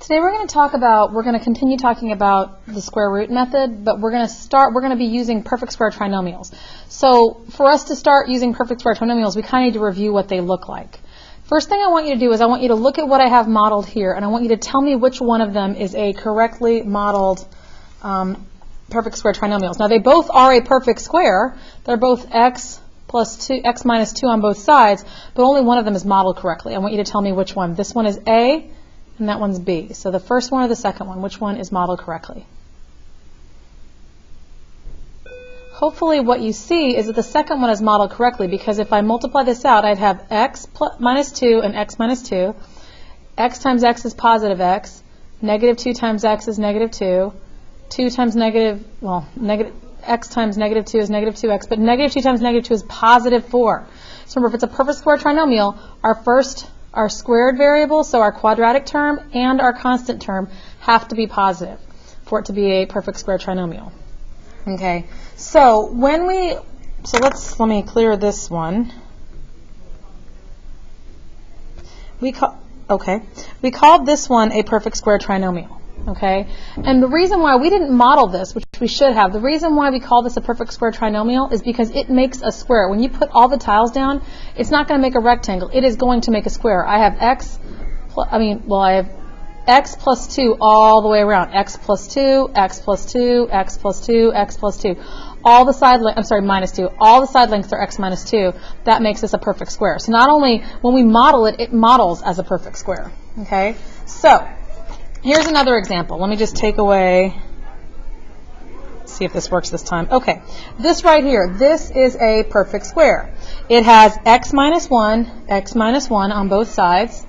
Today we're going to continue talking about the square root method, but we're going to be using perfect square trinomials. So for us to start using perfect square trinomials, we kind of need to review what they look like. First thing I want you to do is I want you to look at what I have modeled here, and I want you to tell me which one of them is a correctly modeled perfect square trinomials. Now they both are a perfect square. They're both x minus 2 on both sides, but only one of them is modeled correctly. I want you to tell me which one. This one is A, and that one's B. So the first one or the second one, which one is modeled correctly? Hopefully what you see is that the second one is modeled correctly, because if I multiply this out, I'd have x minus 2 and x minus 2. X times x is positive x. Negative 2 times x is negative 2. 2 times x times negative 2 is negative 2x, but negative 2 times negative 2 is positive 4. So remember, if it's a perfect square trinomial, our squared variable, so our quadratic term, and our constant term have to be positive for it to be a perfect square trinomial. Okay, so let me clear this one. We called this one a perfect square trinomial. Okay, and the reason why we didn't model this, which we should have, the reason why we call this a perfect square trinomial is because it makes a square. When you put all the tiles down, it's not going to make a rectangle. It is going to make a square. I have I have x plus 2 all the way around. X plus 2, x plus 2, x plus 2, x plus 2. All the side lengths, minus 2. All the side lengths are x minus 2. That makes this a perfect square. So not only when we model it, it models as a perfect square. Okay, so here's another example. Let me just take away, see if this works this time. Okay, this right here, this is a perfect square. It has x minus 1 on both sides,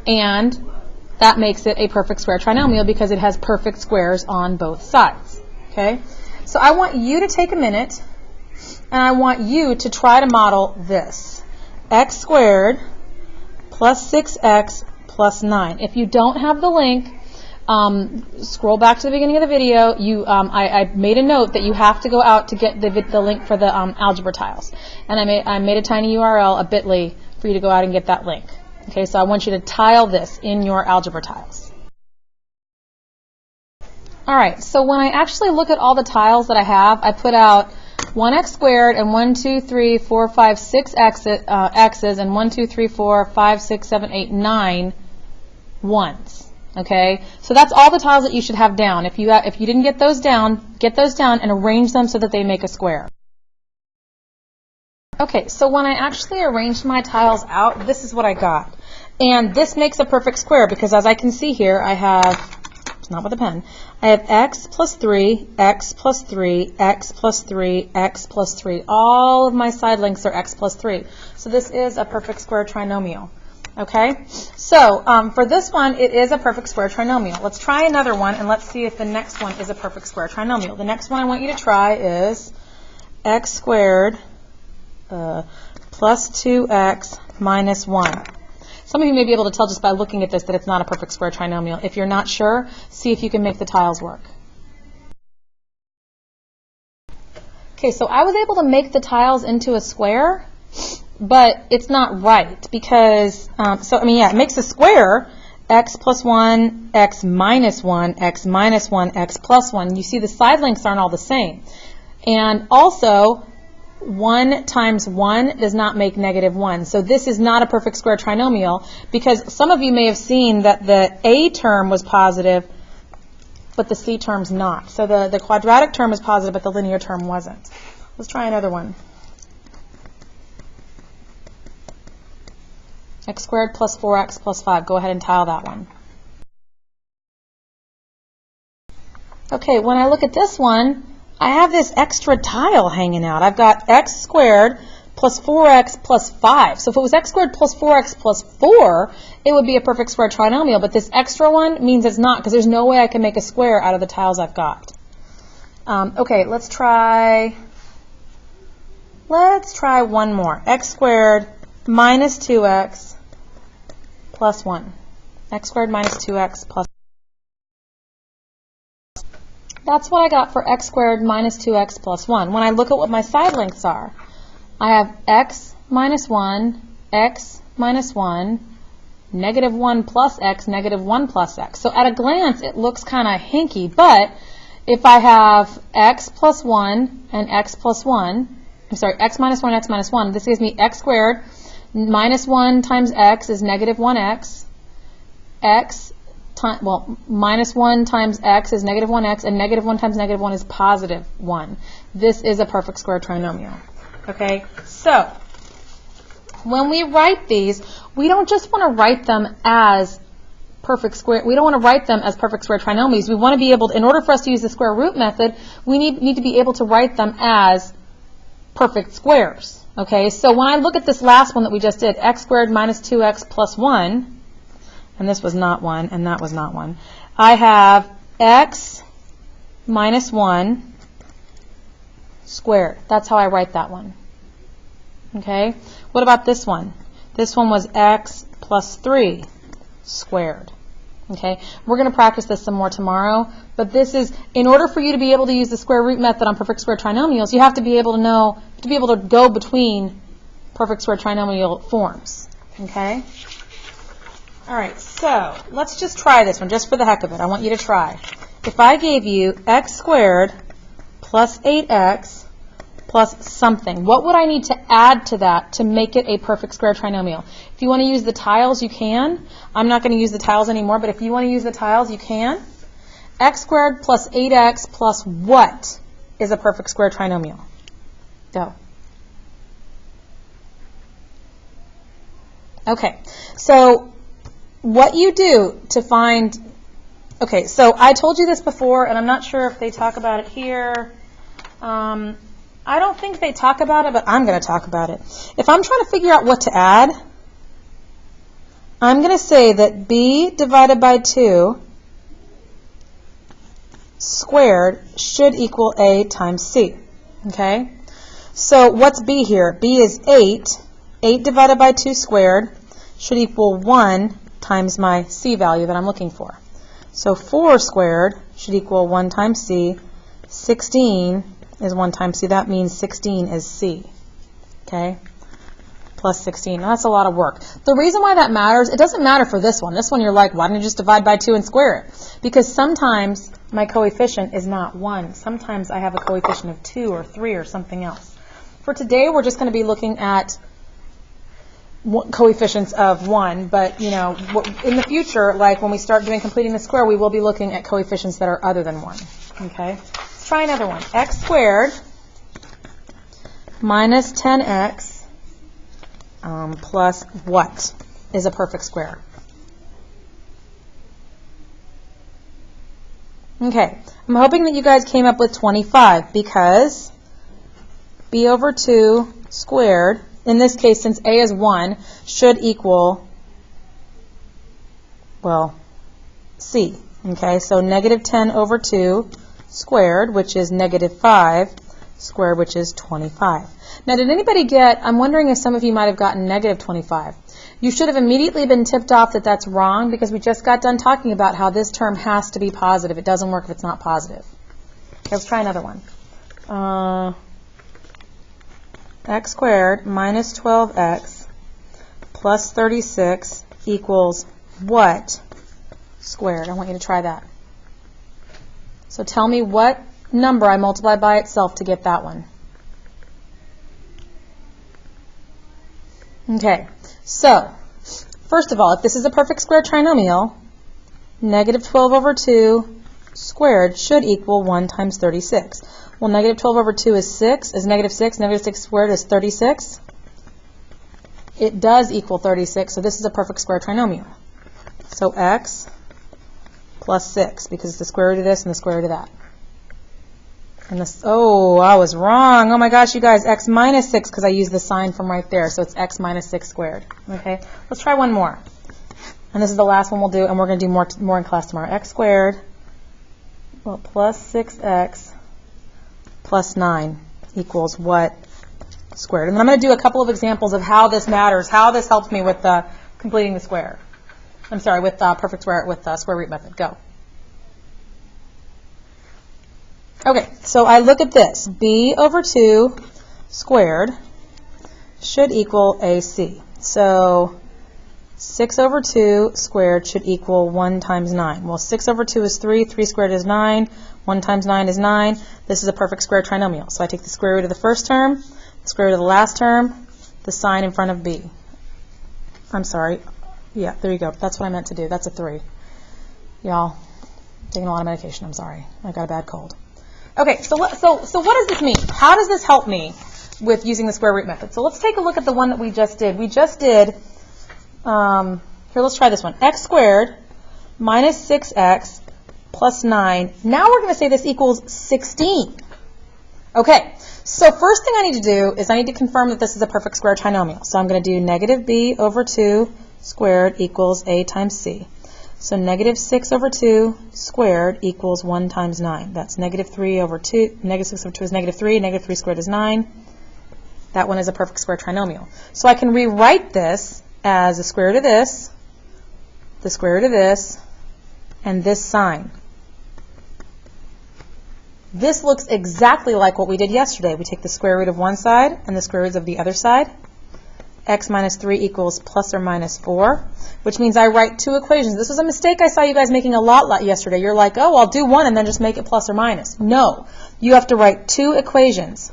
and that makes it a perfect square trinomial because it has perfect squares on both sides. Okay, so I want you to take a minute, and I want you to try to model this. X squared plus 6x plus 9. If you don't have the link, scroll back to the beginning of the video. I made a note that you have to go out to get the link for the algebra tiles, and I made a tiny URL, a bit.ly, for you to go out and get that link. Okay, so I want you to tile this in your algebra tiles. All right, so when I actually look at all the tiles that I have, I put out 1x squared and 1, 2, 3, 4, 5, 6 x's and 1, 2, 3, 4, 5, 6, 7, 8, 9 ones. Okay, so that's all the tiles that you should have down. If you didn't get those down and arrange them so that they make a square. Okay, so when I actually arranged my tiles out, this is what I got. And this makes a perfect square because, as I can see here, I have, it's not with a pen, I have x plus 3, x plus 3, x plus 3, x plus 3. All of my side lengths are x plus 3. So this is a perfect square trinomial. Okay, so for this one, it is a perfect square trinomial. Let's try another one, and let's see if the next one is a perfect square trinomial. The next one I want you to try is x squared plus 2x minus 1. Some of you may be able to tell just by looking at this that it's not a perfect square trinomial. If you're not sure, see if you can make the tiles work. Okay, so I was able to make the tiles into a square, but it's not right because, it makes a square, x plus 1, x minus 1, x minus 1, x plus 1. You see the side lengths aren't all the same. And also, 1 times 1 does not make negative 1. So this is not a perfect square trinomial because some of you may have seen that the A term was positive, but the C term's not. So the quadratic term is positive, but the linear term wasn't. Let's try another one. X squared plus 4x plus 5. Go ahead and tile that one. Okay, when I look at this one, I have this extra tile hanging out. I've got x squared plus 4x plus 5. So if it was x squared plus 4x plus 4, it would be a perfect square trinomial. But this extra one means it's not because there's no way I can make a square out of the tiles I've got. Okay, let's try one more. X squared minus 2x plus 1. X squared minus 2x plus 1. That's what I got for x squared minus 2x plus 1. When I look at what my side lengths are, I have x minus 1, x minus 1, negative 1 plus x, negative 1 plus x. So at a glance, it looks kind of hinky, but if I have x plus 1 and x plus 1, I'm sorry, x minus 1, x minus 1, this gives me x squared minus 1 times x is negative 1x, minus 1 times x is negative 1x, and negative 1 times negative 1 is positive 1. This is a perfect square trinomial. Okay, so when we write these, we don't just want to write them as perfect square. We don't want to write them as perfect square trinomials. We want to be able to, in order for us to use the square root method, we need to be able to write them as perfect squares. Okay, so when I look at this last one that we just did, x squared minus 2x plus 1, and this was not 1, and that was not 1, I have x minus 1 squared. That's how I write that one. Okay, what about this one? This one was x plus 3 squared. Okay, we're going to practice this some more tomorrow, but this is, in order for you to be able to use the square root method on perfect square trinomials, you have to be able to know, to be able to go between perfect square trinomial forms. Okay? All right, so let's just try this one, just for the heck of it. I want you to try. If I gave you x squared plus 8x plus something, what would I need to add to that to make it a perfect square trinomial? If you want to use the tiles, you can. I'm not going to use the tiles anymore, but if you want to use the tiles, you can. X squared plus 8x plus what is a perfect square trinomial? Go. Okay, so what you do to find, okay, so I told you this before, and I'm not sure if they talk about it here. I don't think they talk about it, but I'm going to talk about it. If I'm trying to figure out what to add, I'm going to say that b divided by 2 squared should equal a times c. Okay? So what's b here? b is 8. 8 divided by 2 squared should equal 1 times my c value that I'm looking for. So 4 squared should equal 1 times c. 16 is 1 times c. That means 16 is c. Okay? Plus 16. Now, that's a lot of work. The reason why that matters, it doesn't matter for this one. This one you're like, why don't you just divide by 2 and square it? Because sometimes my coefficient is not 1. Sometimes I have a coefficient of 2 or 3 or something else. For today, we're just going to be looking at coefficients of 1, but you know, in the future, like when we start doing completing the square, we will be looking at coefficients that are other than 1. Okay? Let's try another one. X squared minus 10x plus what is a perfect square? Okay, I'm hoping that you guys came up with 25 because b over 2 squared, in this case, since a is 1, should equal, well, c. Okay, so negative 10 over 2 squared, which is negative 5 squared, which is 25. Now, did anybody get, I'm wondering if some of you might have gotten negative 25. You should have immediately been tipped off that that's wrong because we just got done talking about how this term has to be positive. It doesn't work if it's not positive. Okay, let's try another one. X squared minus 12x plus 36 equals what squared? I want you to try that. So tell me what number I multiply by itself to get that one. Okay, so first of all, if this is a perfect square trinomial, negative 12 over 2 squared should equal 1 times 36. Well, negative 12 over 2 is 6. Is negative 6. Negative 6 squared is 36. It does equal 36, so this is a perfect square trinomial. So x plus 6, because it's the square root of this and the square root of that. And this, oh, I was wrong. Oh my gosh, you guys, x minus 6, because I used the sign from right there, so it's x minus 6 squared. Okay, let's try one more. And this is the last one we'll do, and we're going to do more in class tomorrow. X squared, well, plus 6x plus 9 equals what squared? And then I'm going to do a couple of examples of how this matters, how this helps me with completing the square. I'm sorry, with perfect square, with square root method. Go. Okay, so I look at this. b over 2 squared should equal ac. So 6 over 2 squared should equal 1 times 9. Well, 6 over 2 is 3, 3 squared is 9, 1 times 9 is 9. This is a perfect square trinomial. So I take the square root of the first term, the square root of the last term, the sign in front of b. I'm sorry. Yeah, there you go. That's what I meant to do. That's a 3. Y'all, taking a lot of medication. I'm sorry. I got a bad cold. Okay, so what does this mean? How does this help me with using the square root method? So let's take a look at the one that we just did. We just did, here, let's try this one. X squared minus 6x plus 9. Now we're going to say this equals 16. Okay, so first thing I need to do is I need to confirm that this is a perfect square trinomial. So I'm going to do negative b over 2 squared equals a times c. So negative 6 over 2 squared equals 1 times 9. That's negative 3 over 2. Negative 6 over 2 is negative 3. Negative 3 squared is 9. That one is a perfect square trinomial. So I can rewrite this as the square root of this, the square root of this, and this sign. This looks exactly like what we did yesterday. We take the square root of one side and the square roots of the other side. X minus 3 equals plus or minus 4, which means I write two equations. This was a mistake I saw you guys making a lot yesterday. You're like, oh, I'll do one and then just make it plus or minus. No, you have to write two equations.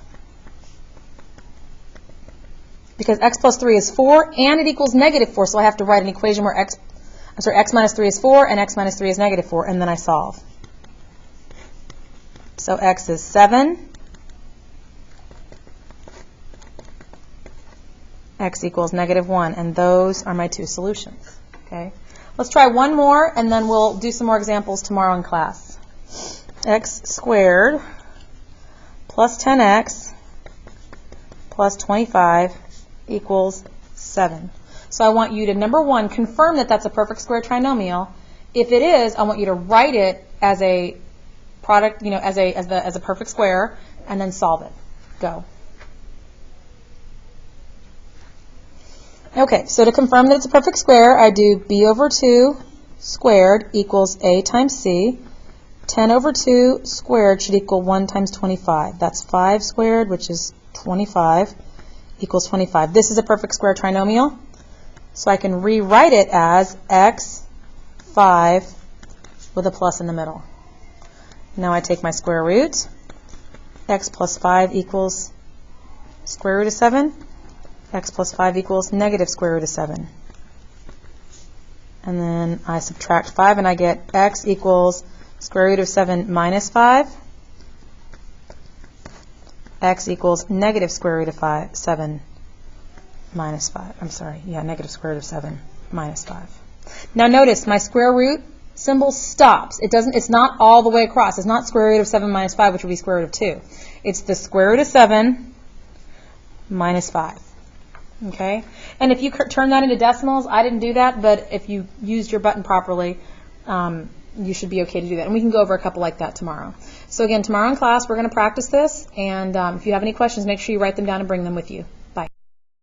Because x plus 3 is 4 and it equals negative 4, so I have to write an equation where x minus 3 is 4 and x minus 3 is negative 4, and then I solve. So x is 7. X equals negative 1, and those are my two solutions. Okay, let's try one more, and then we'll do some more examples tomorrow in class. X squared plus 10x plus 25 equals 7. So I want you to, number one, confirm that that's a perfect square trinomial. If it is, I want you to write it as a product, as a perfect square, and then solve it. Go. Okay, so to confirm that it's a perfect square, I do b over 2 squared equals a times c. 10 over 2 squared should equal 1 times 25. That's 5 squared, which is 25, equals 25. This is a perfect square trinomial, so I can rewrite it as x 5 with a plus in the middle. Now I take my square root. X plus 5 equals square root of 7. X plus 5 equals negative square root of 7. And then I subtract 5 and I get x equals square root of 7 minus 5. X equals negative square root of 7 minus 5. I'm sorry, yeah, negative square root of 7 minus 5. Now notice my square root symbol stops. It's not all the way across. It's not square root of 7 minus 5, which would be square root of 2. It's the square root of 7 minus 5. Okay? And if you turn that into decimals, I didn't do that, but if you used your button properly, you should be okay to do that. And we can go over a couple like that tomorrow. So again, tomorrow in class, we're going to practice this. And if you have any questions, make sure you write them down and bring them with you.